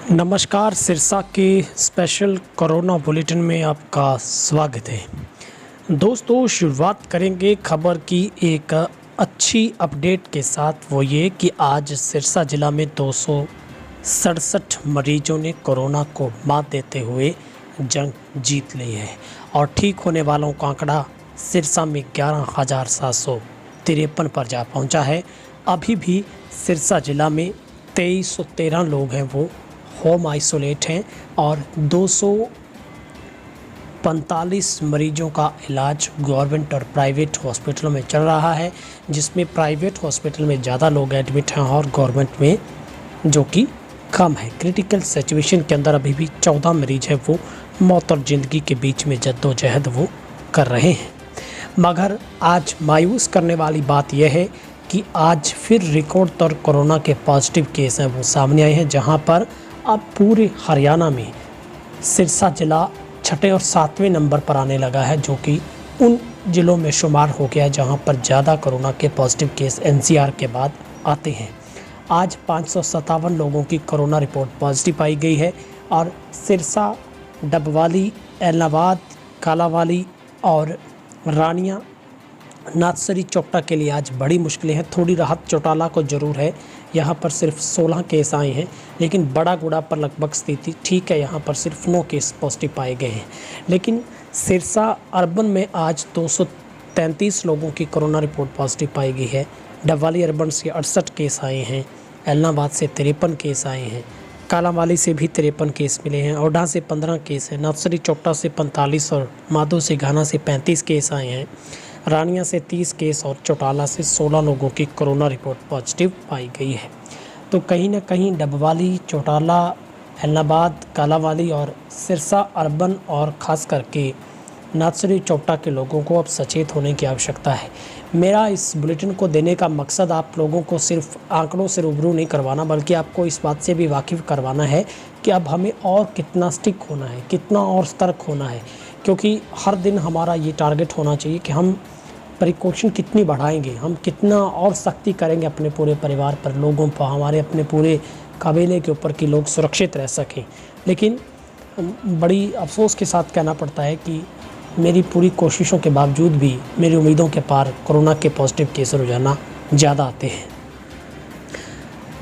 नमस्कार, सिरसा के special corona bulletin में आपका स्वागत है। दोस्तों, शुरुआत करेंगे खबर की एक अच्छी अपडेट के साथ। वो ये कि आज सिरसा जिला में 267 मरीजों ने कोरोना को मात देते हुए जंग जीत ली है और ठीक होने वालों का आंकड़ा सिरसा में 11,753 पर जा पहुंचा है। अभी भी सिरसा जिला में 2313 लोग हैं वो होम आइसोलेट हैं और 245 मरीजों का इलाज गवर्नमेंट और प्राइवेट हॉस्पिटलों में चल रहा है, जिसमें प्राइवेट हॉस्पिटल में ज़्यादा लोग एडमिट हैं और गवर्नमेंट में जो कि कम है। क्रिटिकल सिचुएशन के अंदर अभी भी 14 मरीज हैं वो मौत और ज़िंदगी के बीच में जद्दोजहद वो कर रहे हैं। मगर आज मायूस करने वाली बात यह है कि आज फिर रिकॉर्ड तौर कोरोना के पॉजिटिव केस हैं वो सामने आए हैं, जहां पर अब पूरे हरियाणा में सिरसा जिला छठे और 7वें नंबर पर आने लगा है, जो कि उन ज़िलों में शुमार हो गया है जहां पर ज़्यादा कोरोना के पॉजिटिव केस एनसीआर के बाद आते हैं। आज 557 लोगों की कोरोना रिपोर्ट पॉजिटिव पाई गई है और सिरसा, डबवाली, एलनाबाद, कालांवाली और रानिया, नाथसरी, चोपटा के लिए आज बड़ी मुश्किलें हैं। थोड़ी राहत चौटाला को ज़रूर है, यहाँ पर सिर्फ 16 केस आए हैं, लेकिन बड़ा गुड़ा पर लगभग स्थिति ठीक है, यहाँ पर सिर्फ 9 केस पॉजिटिव पाए गए हैं। लेकिन सिरसा अर्बन में आज 233 लोगों की कोरोना रिपोर्ट पॉजिटिव पाई गई है। डबवाली अर्बन से 68 केस आए हैं, एलनाबाद से 53 केस आए हैं, कालांवाली से भी 53 केस मिले हैं, ओढ़ा से 15 केस हैं, नाथसरी चोपटा से 45 और माधो से घाना से 35 केस आए हैं, रानिया से 30 केस और चौटाला से 16 लोगों की कोरोना रिपोर्ट पॉजिटिव पाई गई है। तो कहीं ना कहीं डबवाली, चौटाला, एलनाबाद, कालांवाली और सिरसा अर्बन और ख़ास करके नाथसरी चोपटा के लोगों को अब सचेत होने की आवश्यकता है। मेरा इस बुलेटिन को देने का मकसद आप लोगों को सिर्फ आंकड़ों से रूबरू नहीं करवाना, बल्कि आपको इस बात से भी वाकिफ़ करवाना है कि अब हमें और कितना स्टिक होना है, कितना और सतर्क होना है, क्योंकि हर दिन हमारा ये टारगेट होना चाहिए कि हम प्रिकॉशन कितनी बढ़ाएंगे, हम कितना और सख्ती करेंगे अपने पूरे परिवार पर, लोगों पर, हमारे अपने पूरे कबीले के ऊपर कि लोग सुरक्षित रह सकें। लेकिन बड़ी अफसोस के साथ कहना पड़ता है कि मेरी पूरी कोशिशों के बावजूद भी मेरी उम्मीदों के पार कोरोना के पॉजिटिव केस रोज़ाना ज़्यादा आते हैं।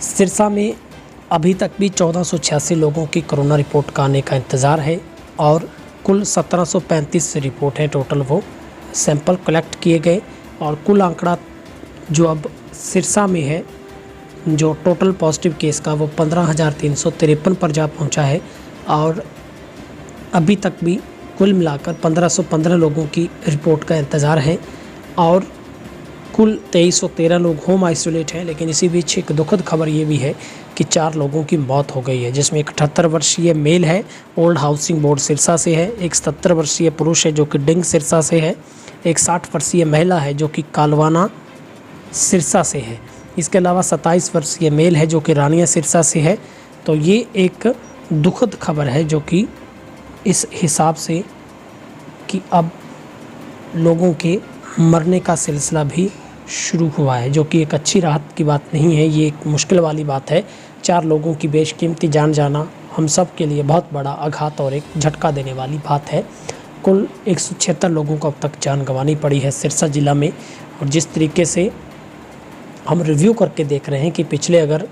सिरसा में अभी तक भी 1486 लोगों की कोरोना रिपोर्ट का आने का इंतज़ार है और कुल 1735 रिपोर्ट है टोटल, वो सैंपल कलेक्ट किए गए और कुल आंकड़ा जो अब सिरसा में है, जो टोटल पॉजिटिव केस का, वो 15,353 पर जा पहुंचा है और अभी तक भी कुल मिलाकर 1515 लोगों की रिपोर्ट का इंतज़ार है और कुल 2313 लोग होम आइसोलेट हैं। लेकिन इसी बीच एक दुखद खबर ये भी है कि 4 लोगों की मौत हो गई है, जिसमें एक 78 वर्षीय मेल है, ओल्ड हाउसिंग बोर्ड सिरसा से है, एक 77 वर्षीय पुरुष है जो कि डिंग सिरसा से है, एक 60 वर्षीय महिला है जो कि कालवाना सिरसा से है, इसके अलावा 27 वर्षीय मेल है जो कि रानिया सिरसा से है। तो ये एक दुखद खबर है जो कि इस हिसाब से कि अब लोगों के मरने का सिलसिला भी शुरू हुआ है, जो कि एक अच्छी राहत की बात नहीं है, ये एक मुश्किल वाली बात है। 4 लोगों की बेशकीमती जान जाना हम सब के लिए बहुत बड़ा आघात और एक झटका देने वाली बात है। कुल 176 लोगों को अब तक जान गंवानी पड़ी है सिरसा ज़िला में। और जिस तरीके से हम रिव्यू करके देख रहे हैं कि पिछले अगर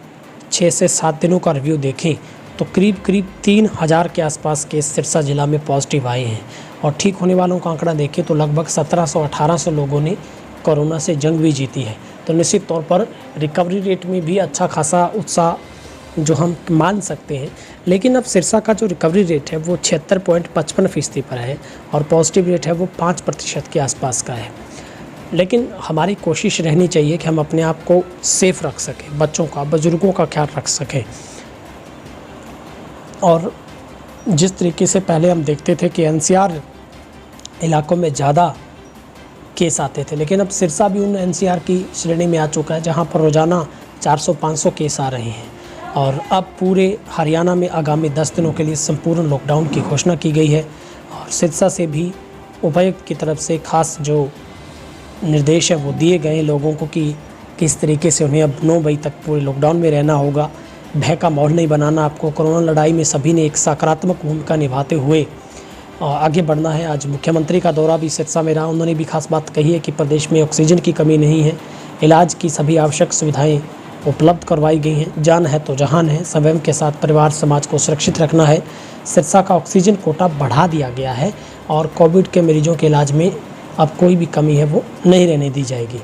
6 से 7 दिनों का रिव्यू देखें तो करीब 3000 के आसपास केस सिरसा ज़िला में पॉजिटिव आए हैं और ठीक होने वालों का आंकड़ा देखें तो लगभग 1700-1800 लोगों ने कोरोना से जंग भी जीती है। तो निश्चित तौर पर रिकवरी रेट में भी अच्छा खासा उत्साह जो हम मान सकते हैं। लेकिन अब सिरसा का जो रिकवरी रेट है वो 76.55% पर है और पॉजिटिव रेट है वो 5% के आसपास का है। लेकिन हमारी कोशिश रहनी चाहिए कि हम अपने आप को सेफ़ रख सकें, बच्चों का, बुज़ुर्गों का ख्याल रख सकें। और जिस तरीके से पहले हम देखते थे कि एनसीआर इलाकों में ज़्यादा केस आते थे, लेकिन अब सिरसा भी उन एनसीआर की श्रेणी में आ चुका है जहां पर रोज़ाना 400-500 केस आ रहे हैं। और अब पूरे हरियाणा में आगामी 10 दिनों के लिए संपूर्ण लॉकडाउन की घोषणा की गई है और सिरसा से भी उपायुक्त की तरफ से खास जो निर्देश है वो दिए गए हैं लोगों को कि किस तरीके से उन्हें अब 9 मई तक पूरे लॉकडाउन में रहना होगा। भय का माहौल नहीं बनाना, आपको कोरोना लड़ाई में सभी ने एक सकारात्मक भूमिका निभाते हुए आगे बढ़ना है। आज मुख्यमंत्री का दौरा भी सिरसा में रहा, उन्होंने भी खास बात कही है कि प्रदेश में ऑक्सीजन की कमी नहीं है, इलाज की सभी आवश्यक सुविधाएं उपलब्ध करवाई गई हैं। जान है तो जहान है, स्वयं के साथ परिवार समाज को सुरक्षित रखना है। सिरसा का ऑक्सीजन कोटा बढ़ा दिया गया है और कोविड के मरीजों के इलाज में अब कोई भी कमी है वो नहीं रहने दी जाएगी।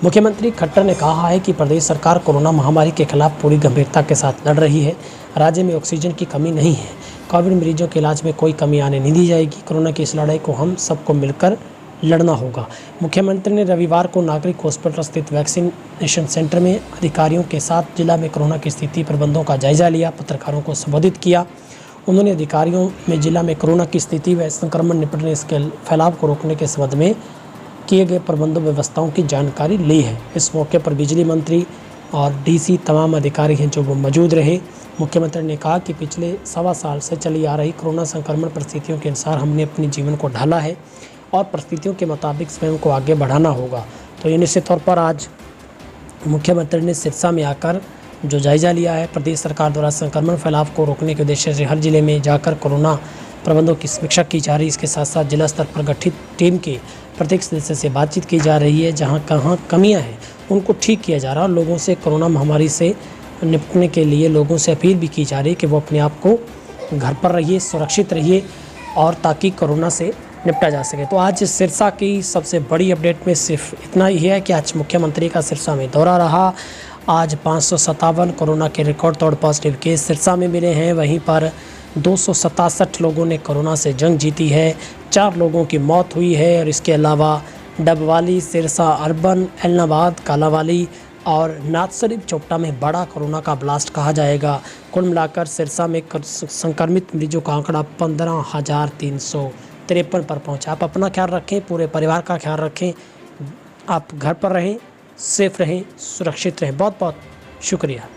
मुख्यमंत्री खट्टर ने कहा है कि प्रदेश सरकार कोरोना महामारी के खिलाफ पूरी गंभीरता के साथ लड़ रही है। राज्य में ऑक्सीजन की कमी नहीं है, कोविड मरीजों के इलाज में कोई कमी आने नहीं दी जाएगी। कोरोना की इस लड़ाई को हम सबको मिलकर लड़ना होगा। मुख्यमंत्री ने रविवार को नागरिक हॉस्पिटल स्थित वैक्सीनेशन सेंटर में अधिकारियों के साथ जिला में कोरोना की स्थिति प्रबंधों का जायजा लिया, पत्रकारों को संबोधित किया। उन्होंने अधिकारियों में जिला में कोरोना की स्थिति व संक्रमण निपटने इसके फैलाव को रोकने के संबंध में किए गए प्रबंधों व्यवस्थाओं की जानकारी ली है। इस मौके पर बिजली मंत्री और डीसी तमाम अधिकारी हैं जो वो मौजूद रहे। मुख्यमंत्री ने कहा कि पिछले 1.25 साल से चली आ रही कोरोना संक्रमण परिस्थितियों के अनुसार हमने अपने जीवन को ढाला है और परिस्थितियों के मुताबिक स्वयं को आगे बढ़ाना होगा। तो ये निश्चित तौर पर आज मुख्यमंत्री ने सिरसा में आकर जो जायजा लिया है, प्रदेश सरकार द्वारा संक्रमण फैलाव को रोकने के उद्देश्य से हर जिले में जाकर कोरोना प्रबंधों की समीक्षा की जा रही है। इसके साथ साथ जिला स्तर पर गठित टीम के प्रत्येक सदस्य से बातचीत की जा रही है, जहां कहाँ कमियां हैं उनको ठीक किया जा रहा है और लोगों से कोरोना महामारी से निपटने के लिए लोगों से अपील भी की जा रही है कि वो अपने आप को घर पर रहिए, सुरक्षित रहिए और ताकि कोरोना से निपटा जा सके। तो आज सिरसा की सबसे बड़ी अपडेट में सिर्फ इतना ही है कि आज मुख्यमंत्री का सिरसा में दौरा रहा। आज 557 कोरोना के रिकॉर्ड तोड़ पॉजिटिव केस सिरसा में मिले हैं। वहीं पर 267 लोगों ने कोरोना से जंग जीती है, 4 लोगों की मौत हुई है और इसके अलावा डबवाली, सिरसा अर्बन, एलनाबाद, कालावाली और नाथ शरीफ चोपटा में बड़ा कोरोना का ब्लास्ट कहा जाएगा। कुल मिलाकर सिरसा में संक्रमित मरीजों का आंकड़ा 15,353 पर पहुंचा। आप अपना ख्याल रखें, पूरे परिवार का ख्याल रखें, आप घर पर रहें, सेफ रहें, सुरक्षित रहें। बहुत बहुत शुक्रिया।